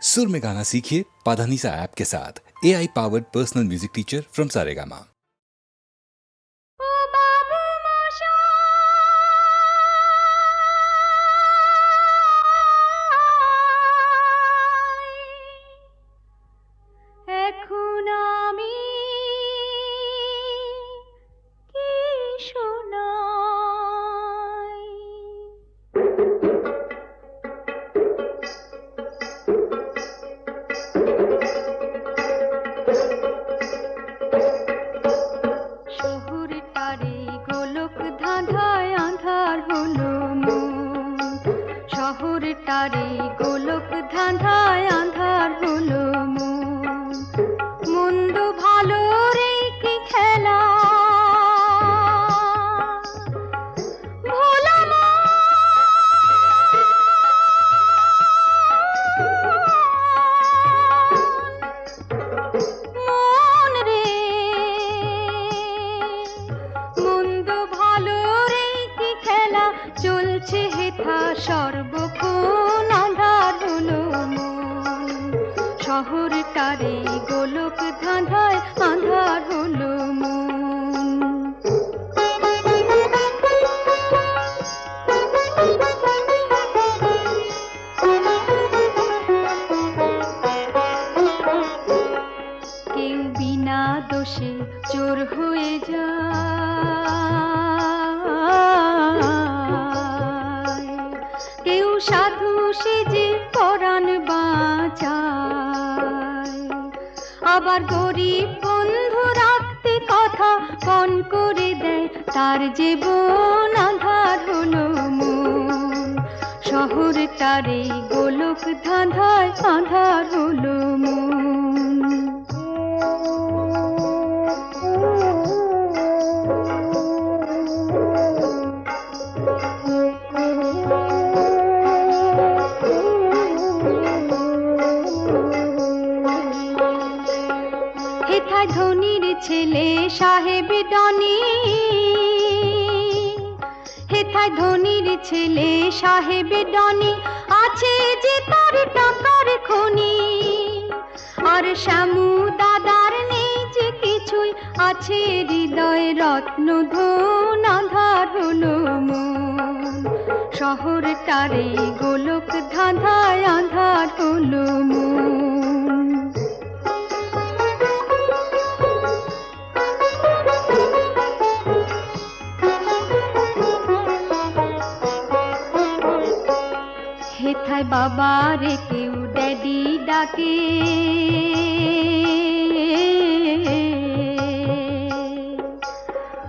सुर में गाना सीखिए पाधानीसा ऐप के साथ। AI powered personal music teacher from Saregama. শহরটারে গোলক ধাঁধায় আঁধার হলো মন, মন্দ ভালো রে কি খেলা ভোলা মন রে, মন্দ ভালো রে কি খেলা চলছে হেথা সর্বক্ষণ আঁধার হলো মন, শহরটারে গোলক ধাঁধায় আঁধার হলো মন। কেউ বিনা দোষে চোর হয়ে যায়, কেউ সাধু সেজে পরাণ বাঁচায়, আবার গরিব বন্ধু রাখতে কথা পণ করে দেয়, তার জীবন আঁধার হলো মন, শহরটারে গোলক ধাঁধায় আঁধার হলো মন। হেথায় ধনির ছেলে সাহেব ডনি, হেথায় ধনির ছেলে সাহেব ডনি, আছে যে তার টাকার খনি, আর শ্যামু দাদার নেই যে কিছুই, আছে হৃদয় রত্ন ধন আঁধার হলো মন, শহরটারে গোলক ধাঁধায় আঁধার হলো মন। হেথায় বাবারে কেউ ড্যাডি ডাকে,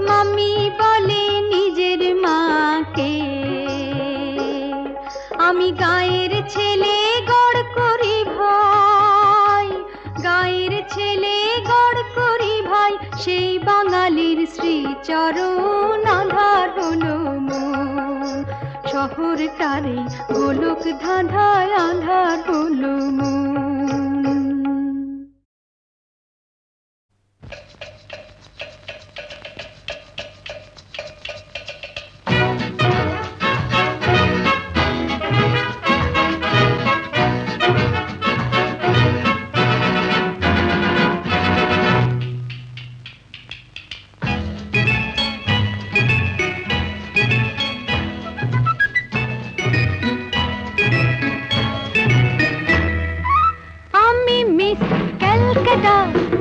মাম্মি বলে নিজের মাকে, আমি গায়ের ছেলে গড় করি ভাই, গায়ের ছেলে গড় করি ভাই, সেই বাঙালির শ্রীচরণ আঁধার হলো মন, শহরটারে গোলক ধাঁধায় আঁধার হলো মন।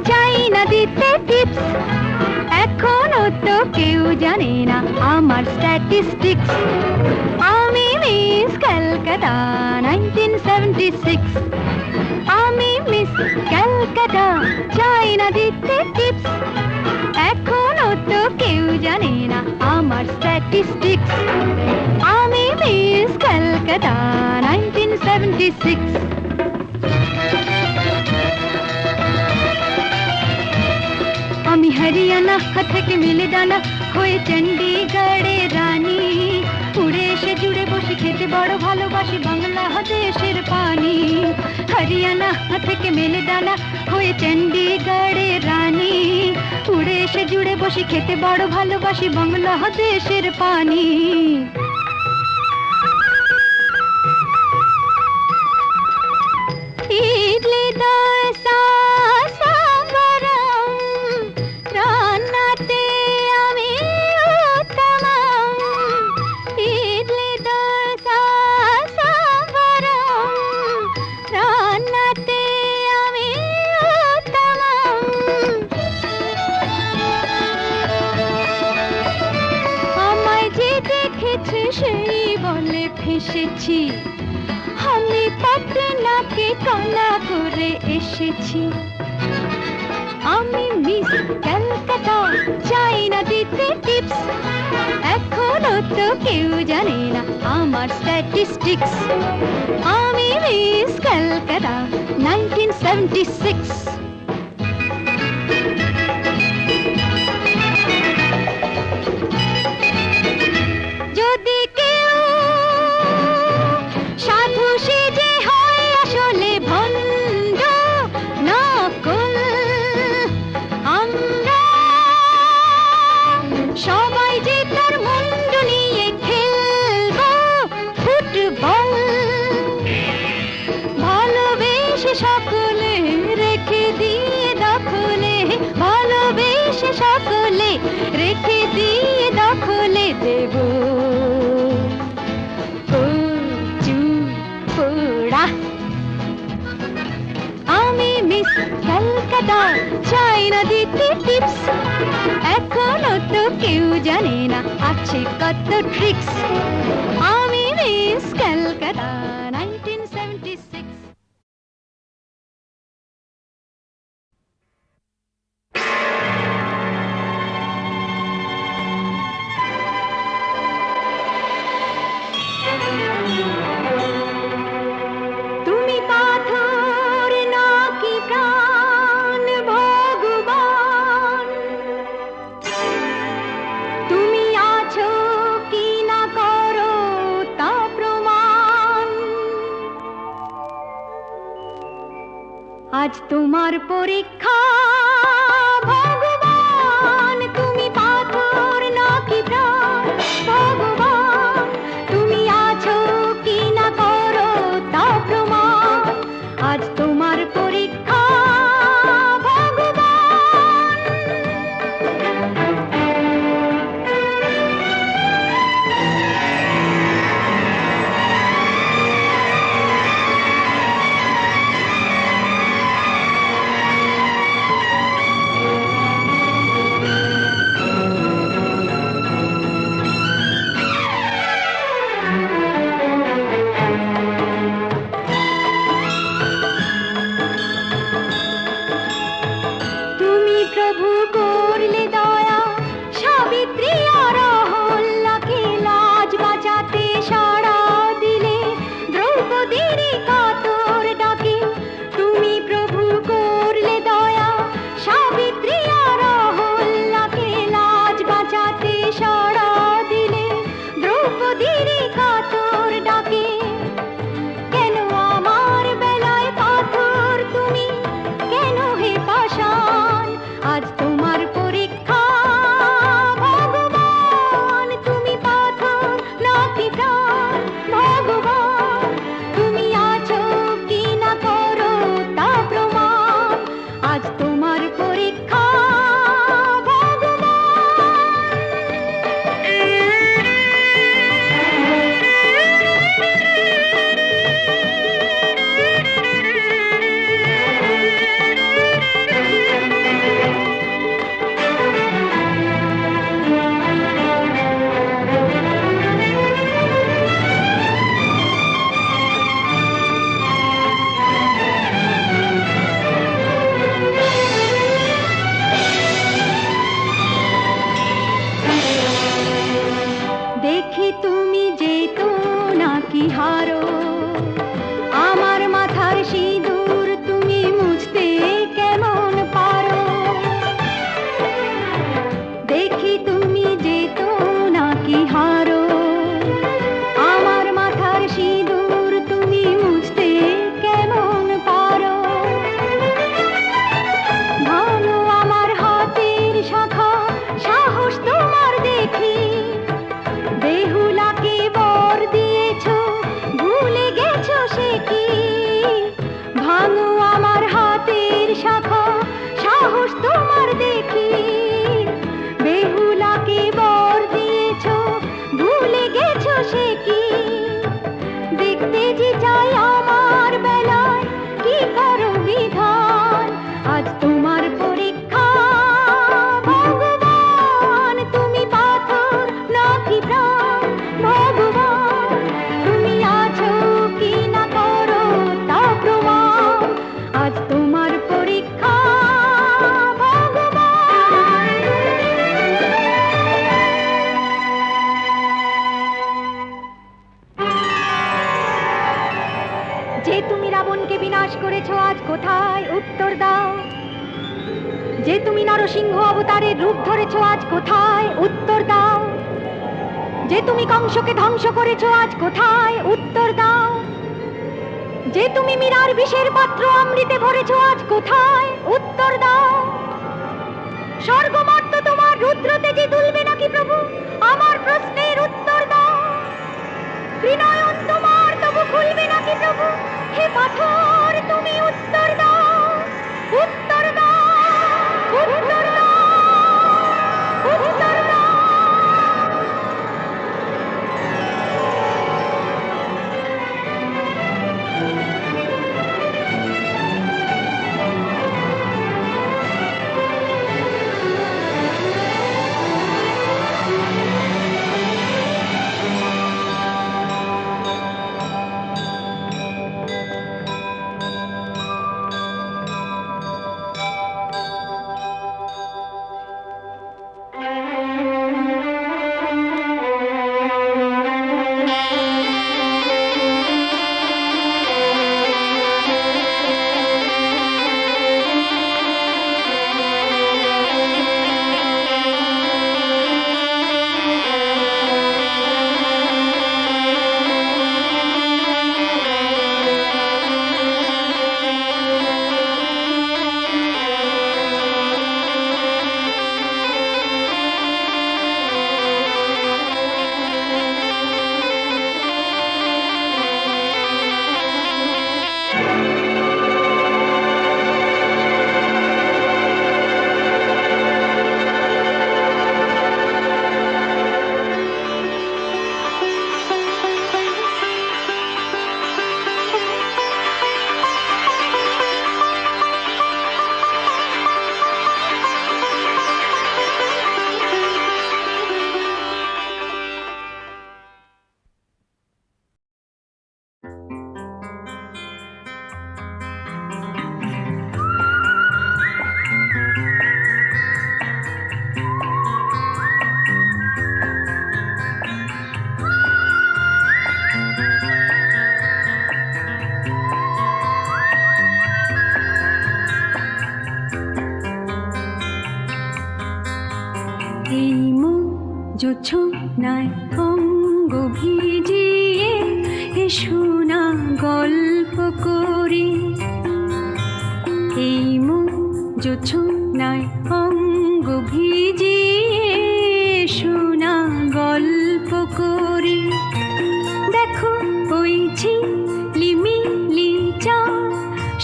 চাই না দিতে টিপস, এখনো তো কেউ জানে না আমার স্ট্যাটিস্টিক্স, আমি মিস ক্যালকাটা 1976, আমি মিস ক্যালকাটা চাই না দিতে টিপস, এখনো তো কেউ জানে না আমার স্ট্যাটিস্টিক্স, আমি মিস ক্যালকাটা 1976। আমি হরিয়ানা থেকে মিলে দানা হয়ে চণ্ডীগড়ের রানী, উড়ে এসে জুড়ে বসে খেতে বড় ভালোবাসি বাংলাদেশের পানি, হরিয়ানা থেকে মেলে দানা হয়ে চণ্ডীগড়ের রানী, উড়ে এসে জুড়ে বসে খেতে বড় ভালোবাসি বাংলাদেশের পানি। এসেছি, আমি পাটনাকে কানা করে এসেছি। আমি মিস ক্যালকাটা, চাই না দিতে টিপস, এখনো তো কেউ জানে না আমার স্ট্যাটিস্টিক্স। আমি মিস ক্যালকাটা 1976। যদি কেউ সাধু সেজে হয় আসলে ভণ্ড নকল, আমরা সবাই যে তার মুন্ড নিয়ে খেলবো ফুটবল। ভালোবেসে সকলে রেখে দিয়ে দখলে, ভালোবেসে সকলে রেখে দিয়ে দখলে দেব পোড়া। আমি মিস ক্যালকাটা, চাই না দিতে টিপস, এখনো তো কেউ জানে না আছে কত ট্রিক্স। আমি মিস ক্যালকাটা 1976। তুমি পাথর নাকি প্রাণ ভগবান, তুমি আছো কি না করো তা প্রমাণ। আজ তোমার পরীক্ষা ভগবান, তুমি পাথর নাকি প্রাণ ভগবান, তুমি আছো কি না করো তা প্রমাণ। আজ তোমার পরীক্ষা ভগবান। বাস করেছো আজ কোথায় উত্তর দাও, যে তুমি নরসিংহ অবতারের রূপ ধরেছো আজ কোথায় উত্তর দাও, যে তুমি কংসকে ধ্বংস করেছো আজ কোথায় উত্তর দাও, যে তুমি মীরার বিষের পাত্র অমৃতে ভরেছো আজ কোথায় উত্তর দাও। স্বর্গমর্ত তোমার রুদ্র তেজে দুলবে নাকি প্রভু, আমার প্রশ্নের উত্তর দাও। ত্রিনয়ন তোমার তবু খুলবে নাকি প্রভু, হে পাথর তুমি উত্তর দাও, উত্তর দাও, উত্তর দাও, উত্তর দাও। জোছনায় অঙ্গ ভিজিয়ে এসো না গল্প করি, এই মন জোছনায় অঙ্গ ভিজিয়ে এসো না গল্প করি। দেখো ওই ঝিলিমিলি চাঁদ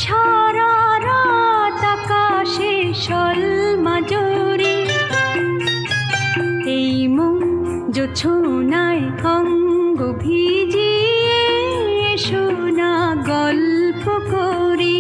সারা রাত আকাশে সলমাজরি, এই মন জোছনায় অঙ্গ ভিজিয়ে এসো না গল্প করি।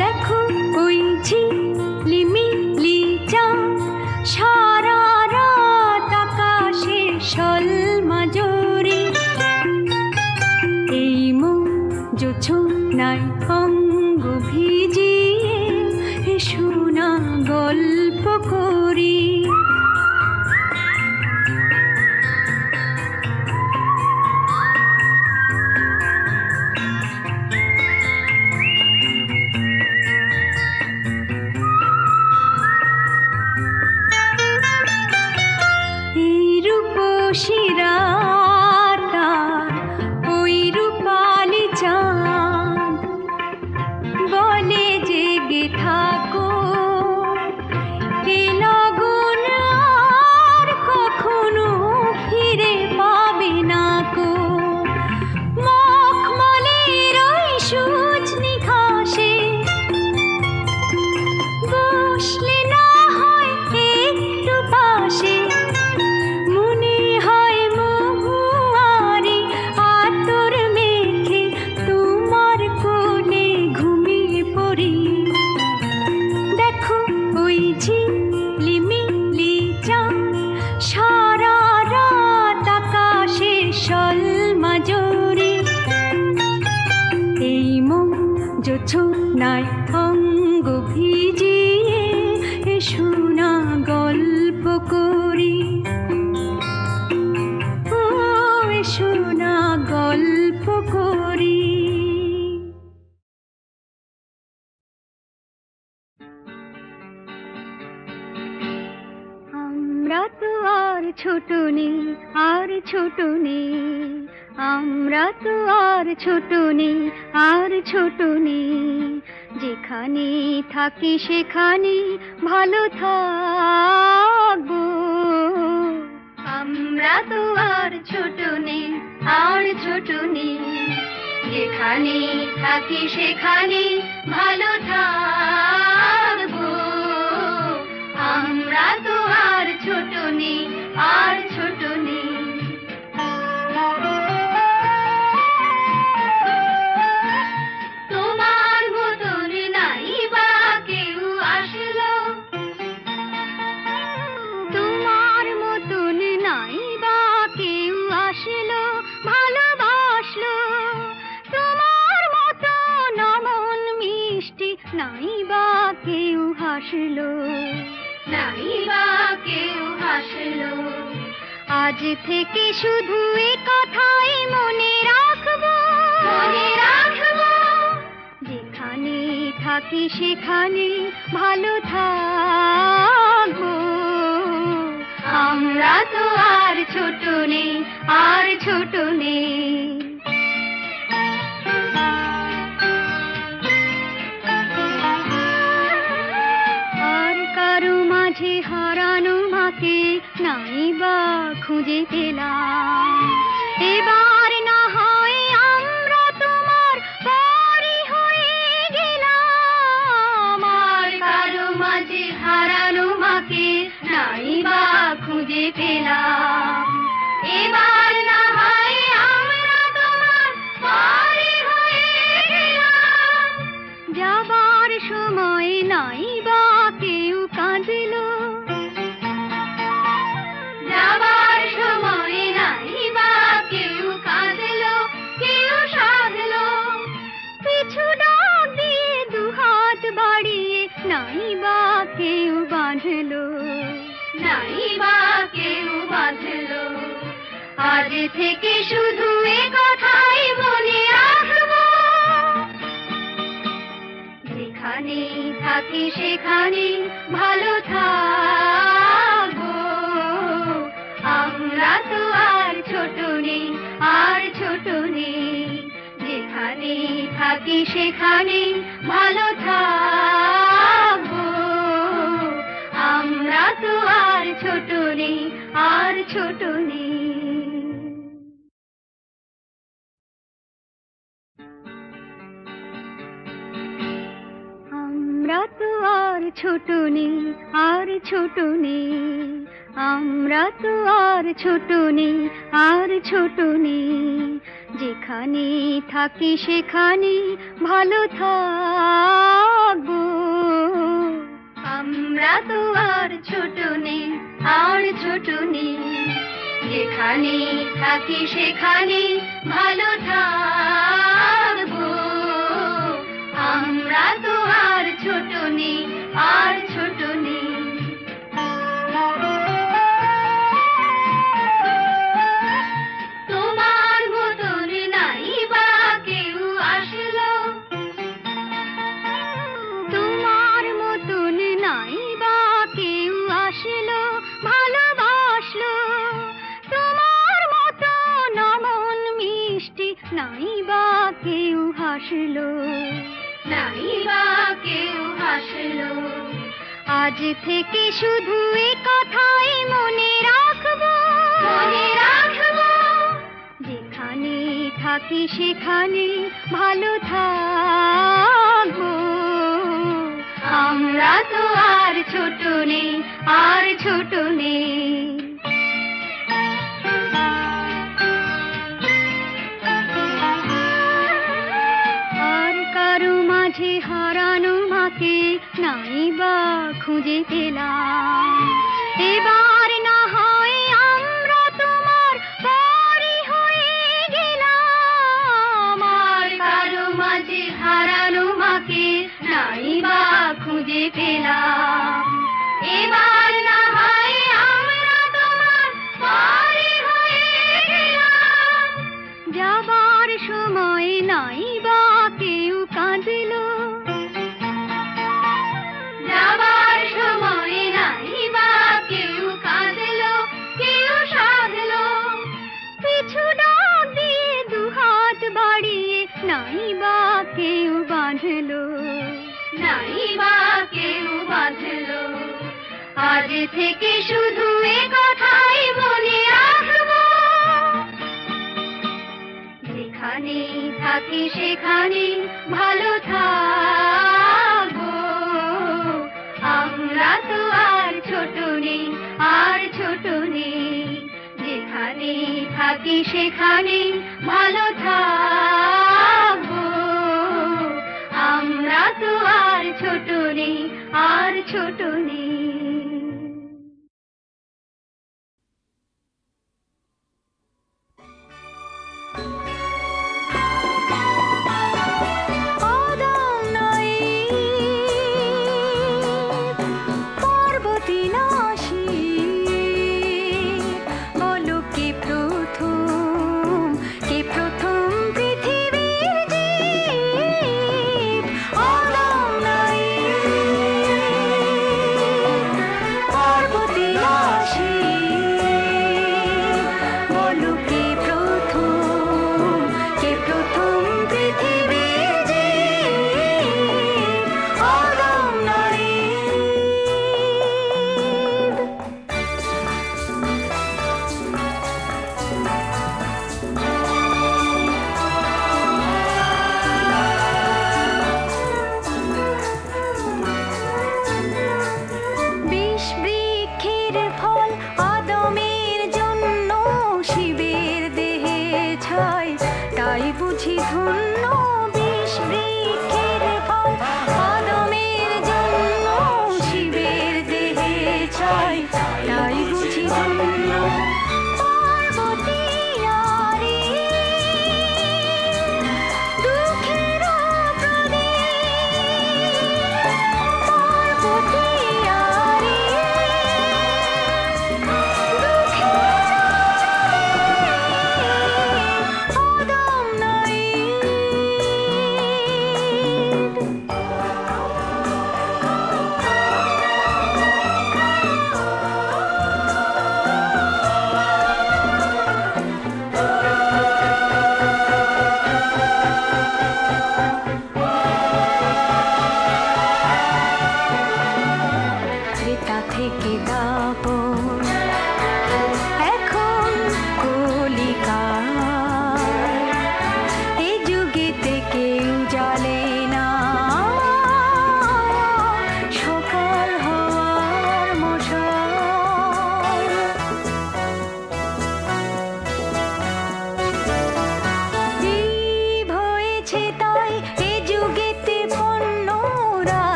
দেখো ওই ঝিলিমিলি চাঁদ সারা রাত আকাশে সলমাজরি, এই মন জোছনায় অঙ্গ ভিজিয়ে এসো না গল্প করি। শিরাতার ওই রূপালি চাঁদ বলে জেগে থাকো, এ লগন আর কখনো ফিরে পাবে না কো। মখমলের ওই সূচনি ঘাসে বসলে না হয় একটু ভাবনায় অঙ্গ ভিজিয়ে শোনা গল্প করি, ও শোনা গল্প করি। আমরা তো আর ছোট নেই, আর ছোট নেই, আমরা তো আর ছোট নেই, আর ছোট নেই, যেখানে থাকি সেখানে ভালো থাকবো। আমরা তো আর ছোট নেই, আর ছোট নেই, যেখানে থাকি সেখানে ভালো থাকবো। আমরা তো আর ছোট নেই, আর ছোট নেই। তোমার মতন নাই বা কেউ আসলো, তোমার মতন নাই বা কেউ আসলো, ভালোবাসলো। তোমার মতন অমন মিষ্টি নাই বা কেউ হাসলো, নাই বা কেউ হাসলো। আজ থেকে শুধু এ কথাই মনে রাখবো, মনে রাখবো, যেখানে থাকি সেখানে ভালো থাকবো। আমরা তো আর ছোট নেই, আর ছোট নেই। মাঝে হারানো মাকে নাই বা খুঁজে পেলাম, এবার না হয় আমরা তোমার পরই হয়ে গেলাম। আর কারো মাঝে হারানো মাকে নাই বা খুঁজে পেলাম, এবার না হয় আমরা তোমার পরই হয়ে গেলাম। যাবার সময় নাই বা কেউ কাঁদলো, যাবার সময় নাই বা কেউ কাঁদলো, কেউ সাধলো। পিছু ডাক দিয়ে দুহাত বাড়িয়ে নাই বা কেউ বাঁধলো, নাই বা কেউ বাঁধলো। আজ থেকে শুধু এ কথাই মনে রাখবো, যেখানে থাকি সেখানে ভালো থাকবো। আমরা তো আর ছোট নেই, আর ছোট নেই, যেখানে থাকি সেখানে ভালো থাকবো। আমরা তো আর ছোট নেই, আর ছোট নেই। আমরা তো আর ছোট নেই, আর ছোট নেই, আমরা তো আর ছোট নেই, আর ছোট নেই, যেখানে থাকি সেখানে ভালো থাকবো। আমরা তো আর ছোট নেই, আর ছোট নেই, যেখানে থাকি সেখানে ভালো থাকবো। আমরা তো আর ছোট নেই, আর ছোট নেই। তোমার মতন নাই বা কেউ আসলো, তোমার মতন নাই বা কেউ আসলো, ভালোবাসলো। তোমার মতন অমন মিষ্টি নাই বা কেউ হাসলো, নাই বা কেউ হাসলো। আজ থেকে শুধু এ কথাই মনে রাখবো, মনে রাখবো, যেখানে থাকি সেখানে ভালো থাকবো। আমরা তো আর ছোট নেই, আর ছোট নেই। আর কারো মাঝে হারানো মাকে নাই বা খুঁজে পেলাম, এবার না হয় আমরা তোমার পরই হয়ে গেলাম। আর কারো মাঝে হারানো মাকে আজ থেকে শুধু এ কথাই মনে রাখবো, যেখানে থাকি সেখানে ভালো থাকবো। আমরা তো আর ছোট নেই, আর ছোট নেই, যেখানে থাকি সেখানে ভালো থাকবো। আমরা তো আর ছোট নেই, আর ছোট নেই।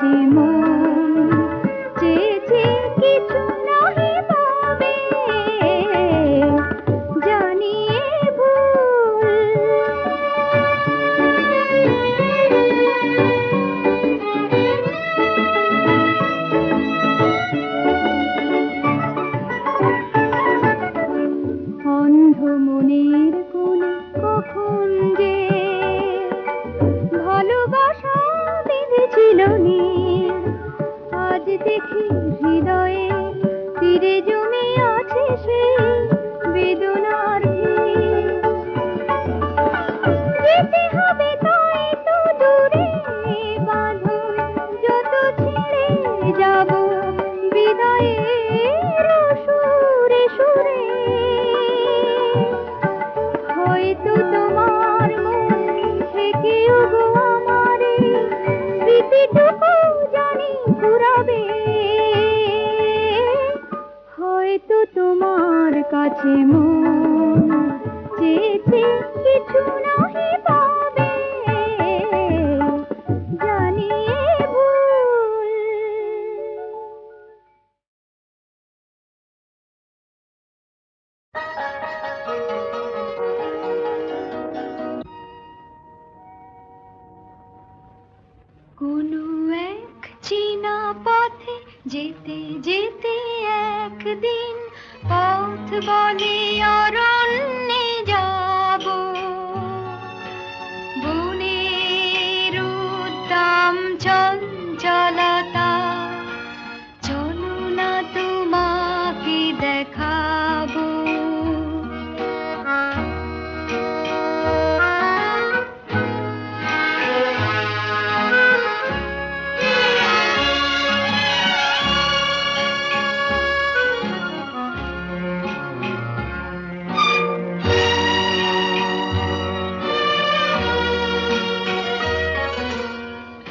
কাছে মন চেয়েছে কিছু নাহি পাবে জানিয়ে ভুল অন্ধ মনের কোণে কখন যে ভালোবাসা বেঁধেছিল নীল আজ দেখি হৃদয়ে তীরে জমে আছে সেই বেদনার ভিড় যেতে হবে তাই তো দূরে বাঁধন যত ছেড়ে যাব বিদায়ের সুরে সুরে হয়তো তোমার মন থেকেও গো আমারে স্মৃতিটুকু জানি ফুরাবে হয়তো তোমার কাছে মন চেয়েছে কিছু নাহি পাবে জানিয়ে ভুল কোনো এক চীনা পথে যেতে যেতে একদিন পথ বলে অরণ্যে যাব বনের উদ্দাম চঞ্চলতা চলো না তোমাকে দেখাবো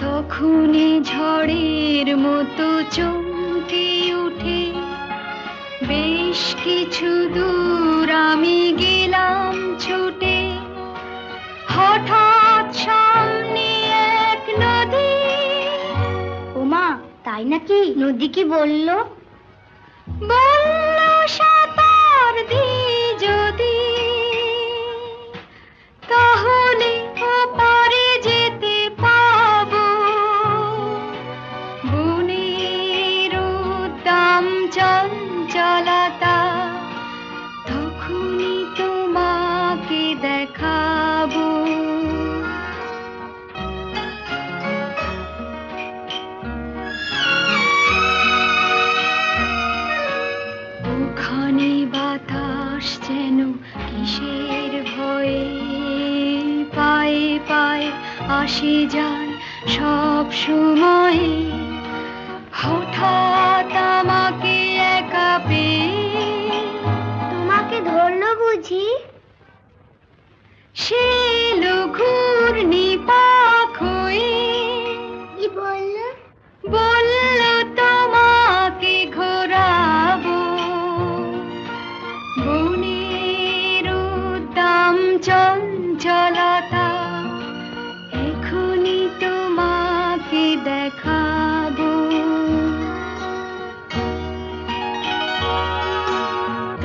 তখনই ঝড়ের মতো চমকে উঠে বেশ কিছু দূর আমি গেলাম ছুটে হঠাৎ সামনে এক নদী ওমা তাই নাকি? নদী কি বললো? বলল সাঁতার দি যদি তাহলে ওপারে যেতে পাবো বনের উদ্দাম চঞ্চলতা তখনই তোমাকে দেখাবো ওখানে বাতাস যেন কিসের ভয়ে পায়ে পায়ে আসে যায় সব সময় হঠাৎ আমাকে একা পেয়ে তোমাকে ধরলো বুঝি? সে ঘূর্ণি পাখ হয়ে কি বললো? বলল তোমাকে ঘোরাবো বনের উদ্দাম চঞ্চলতা এখনই তোমাকে দেখাবো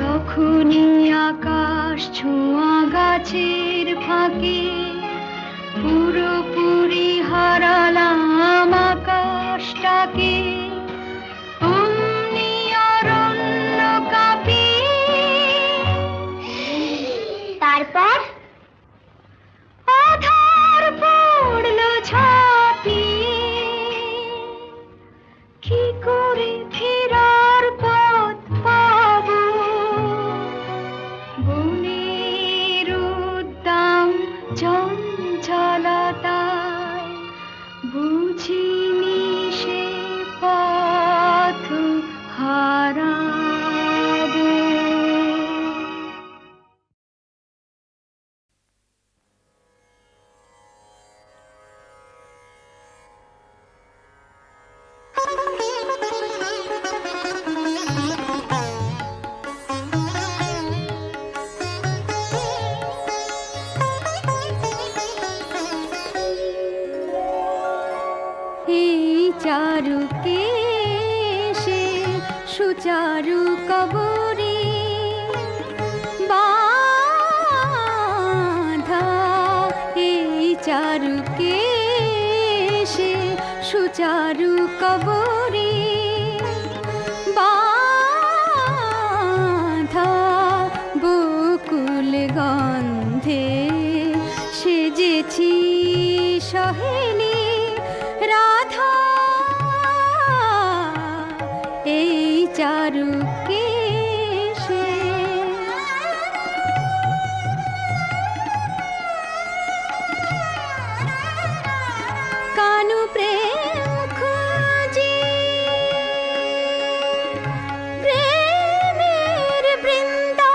তখনই আকাশ ছোঁয়া গাছের ফাঁকে পুরোপুরি হারালাম আকাশটাকে অমনি অরণ্য কাঁপিয়ে তারপর আধার পড়লো ছাপিয়ে কি করে ফেরার পথ পাবো বনের উদ্দাম চঞ্চলতায় বুঝিনি সে পথ হারাবো এই চারু কেশে সুচারু কবরী বাঁধা, এই চারু কেশে সুচারু কবরী বাঁধা, বকুল গন্ধে সেজেছি সহেলি রাধা, এই চারু কেশে। কানু প্রেম খুঁজি প্রেমের বৃন্দাবনে,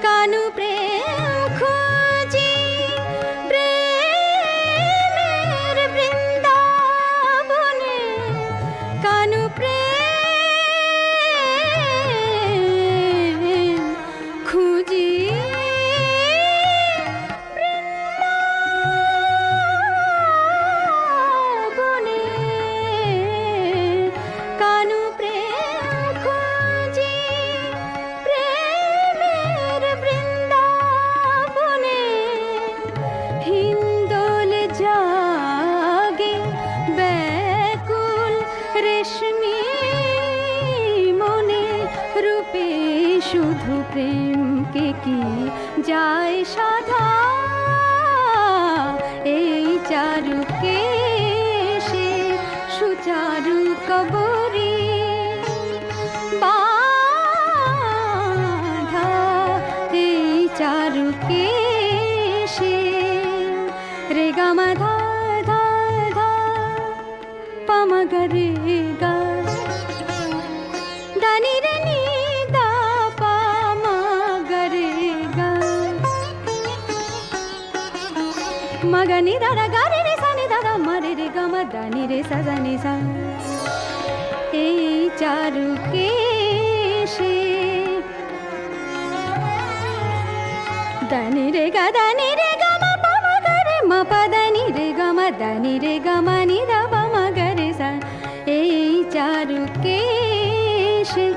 কানু প্রেম খুঁজি প্রেমের বৃন্দাবনে, কানু প্রেম খুঁজি বনে, কানু প্রেম খুঁজি প্রেমের বৃন্দাবনে, হিন্দোল জাগে ব্যাকুল রেশমি মনে, রূপে শুধু প্রেমকে কি যায় সাধা, এই চারু কেশে সুচারু কবরী বাঁধা, এই চারু কেশে। রে গা মা ধা ধা ধা পা মা গা রে গা, দানি রে নি দা পা মা গা রে গা, মা গা নি দা রা গা রে রে সা নি দা দা মা রে রে গা মা দা নি রে সা দা নি সা, এই চারু কেশে। দানি রে গা মা পা মা গা রে মা পা দানি রে গা মা দানি রে গা মা নি দা পা মা গা রে সা, এই চারু কেশে।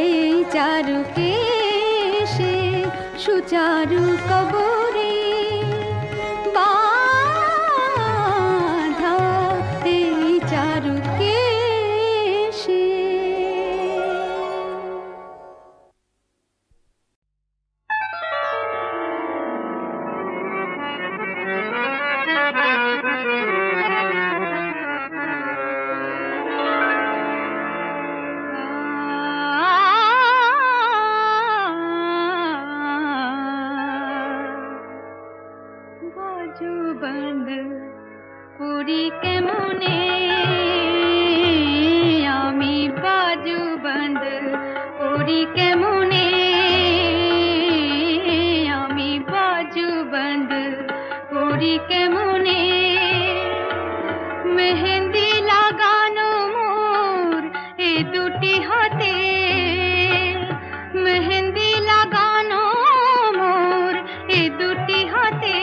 এই চারু কেশে সুচারু কবরী বাঁধা, এই চারু কেশে। বাজু বন্ধ পুরি কেমনে, আমি বাজু বন্ধ পুরি কেমনে, আমি বাজু বন্ধ পুরি কেমনে, মেহেন্দি লাগানো মোর এ দুটি হাতে, মেহেন্দি লাগানো মোর এ দুটি হাতে,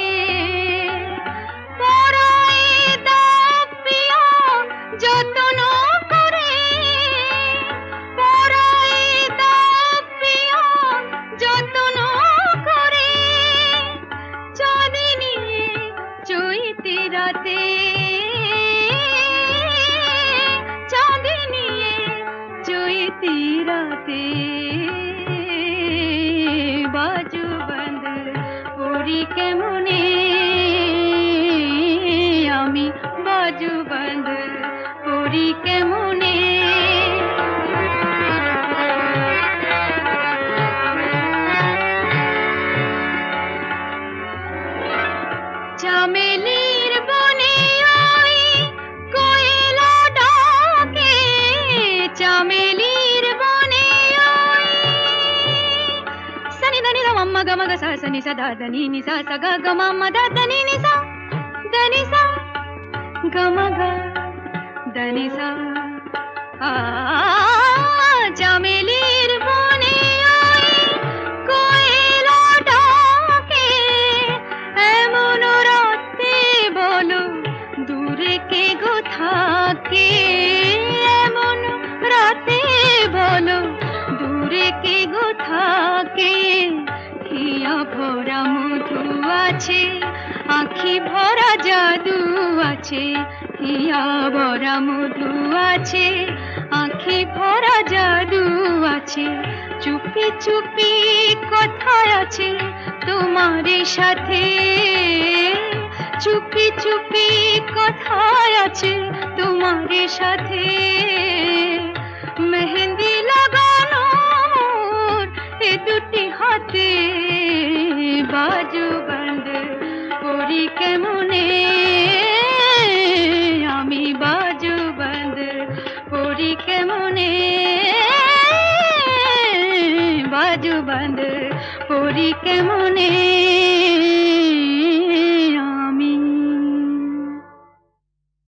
পরাই দাও পিয়া যত্ন করে, পরাই দাও পিয়া যত্ন করে, চাঁদিনী চৈতি রাতে, চাঁদিনী চৈতি রাতে, বাজু বন্ধ পুরি কেমনে, আমি বাজু বন্ধ পুরি কেমনে, চামেলির বনে ওই কোয়েলা ডাকে, চামেলির বনে ওই সনি దని ద మమ్మ గమ గ స సని స ద దని ని స స గ గ మ మ ద దని ని స దని స గమ గ దని స, চামেলির বনে ওই কোয়েলা ডাকে, ভরা মধু আছে, আঁখি ভরা জাদু আছে, হিয়া ভরা মধু আছে, আঁখি ভরা জাদু আছে, চুপি চুপি কথা আছে তোমার সাথে, চুপি চুপি কথা আছে তোমার সাথে, মেহেন্দি লাগানো মোর এ দুটি হাতে, বাজু বন্ধ করি কেমনে, আমি বাজু বন্ধ করি কেমনে, বাজু বন্ধ করি কেমনে।